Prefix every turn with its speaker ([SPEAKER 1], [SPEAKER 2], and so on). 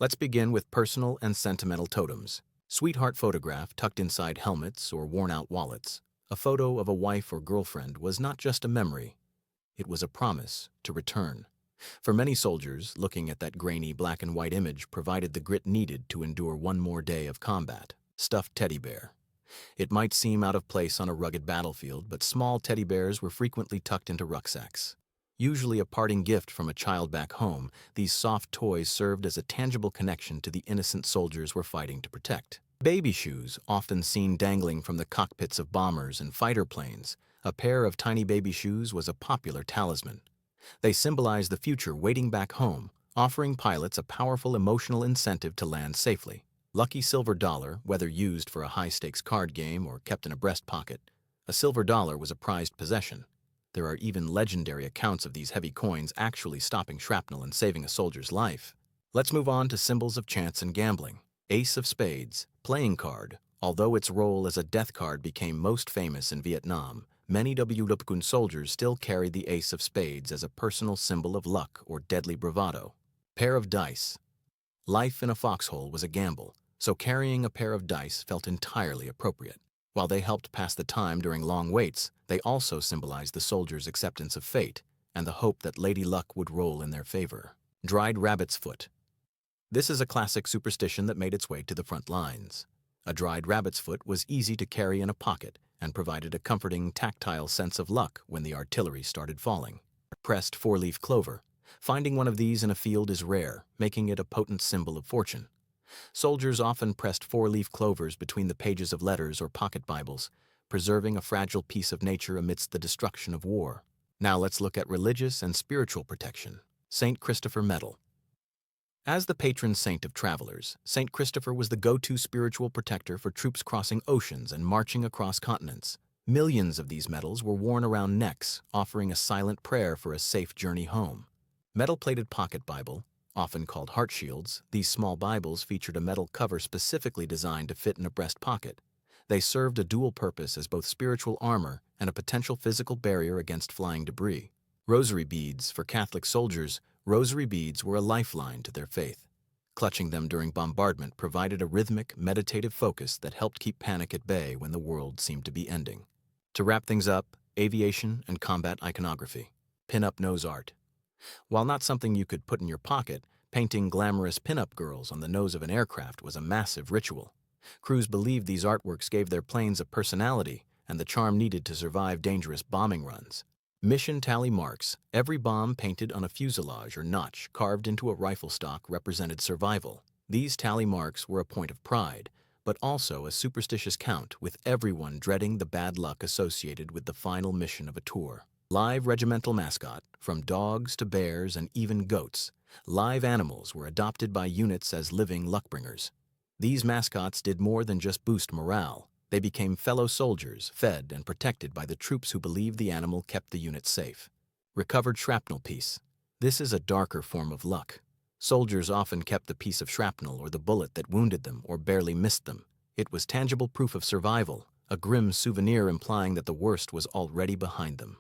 [SPEAKER 1] Let's begin with personal and sentimental totems. Sweetheart photograph tucked inside helmets or worn-out wallets. A photo of a wife or girlfriend was not just a memory, it was a promise to return. For many soldiers, looking at that grainy black and white image provided the grit needed to endure one more day of combat. Stuffed teddy bear. It might seem out of place on a rugged battlefield, but small teddy bears were frequently tucked into rucksacks. Usually a parting gift from a child back home, these soft toys served as a tangible connection to the innocent soldiers we're fighting to protect. Baby shoes, often seen dangling from the cockpits of bombers and fighter planes, a pair of tiny baby shoes was a popular talisman. They symbolized the future waiting back home, offering pilots a powerful emotional incentive to land safely. Lucky silver dollar, whether used for a high-stakes card game or kept in a breast pocket, a silver dollar was a prized possession. There are even legendary accounts of these heavy coins actually stopping shrapnel and saving a soldier's life. Let's move on to symbols of chance and gambling. Ace of spades, playing card. Although its role as a death card became most famous in Vietnam, many WWII soldiers still carried the ace of spades as a personal symbol of luck or deadly bravado. Pair of dice. Life in a foxhole was a gamble, so carrying a pair of dice felt entirely appropriate. While they helped pass the time during long waits, they also symbolized the soldiers' acceptance of fate and the hope that Lady Luck would roll in their favor. Dried rabbit's foot. This is a classic superstition that made its way to the front lines. A dried rabbit's foot was easy to carry in a pocket and provided a comforting, tactile sense of luck when the artillery started falling. Pressed four-leaf clover. Finding one of these in a field is rare, making it a potent symbol of fortune. Soldiers often pressed four-leaf clovers between the pages of letters or pocket Bibles, preserving a fragile piece of nature amidst the destruction of war. Now let's look at religious and spiritual protection. St. Christopher Medal. As the patron saint of travelers, St. Christopher was the go-to spiritual protector for troops crossing oceans and marching across continents. Millions of these medals were worn around necks, offering a silent prayer for a safe journey home. Metal-plated pocket Bible, often called heart shields, these small Bibles featured a metal cover specifically designed to fit in a breast pocket. They served a dual purpose as both spiritual armor and a potential physical barrier against flying debris. Rosary beads. For Catholic soldiers, rosary beads were a lifeline to their faith. Clutching them during bombardment provided a rhythmic, meditative focus that helped keep panic at bay when the world seemed to be ending. To wrap things up, aviation and combat iconography. Pin-up nose art. While not something you could put in your pocket, painting glamorous pin-up girls on the nose of an aircraft was a massive ritual. Crews believed these artworks gave their planes a personality and the charm needed to survive dangerous bombing runs. Mission tally marks. Every bomb painted on a fuselage or notch carved into a rifle stock represented survival. These tally marks were a point of pride, but also a superstitious count, with everyone dreading the bad luck associated with the final mission of a tour. Live regimental mascot. From dogs to bears and even goats, live animals were adopted by units as living luckbringers. These mascots did more than just boost morale. They became fellow soldiers, fed and protected by the troops who believed the animal kept the unit safe. Recovered shrapnel piece. This is a darker form of luck. Soldiers often kept the piece of shrapnel or the bullet that wounded them or barely missed them. It was tangible proof of survival, a grim souvenir implying that the worst was already behind them.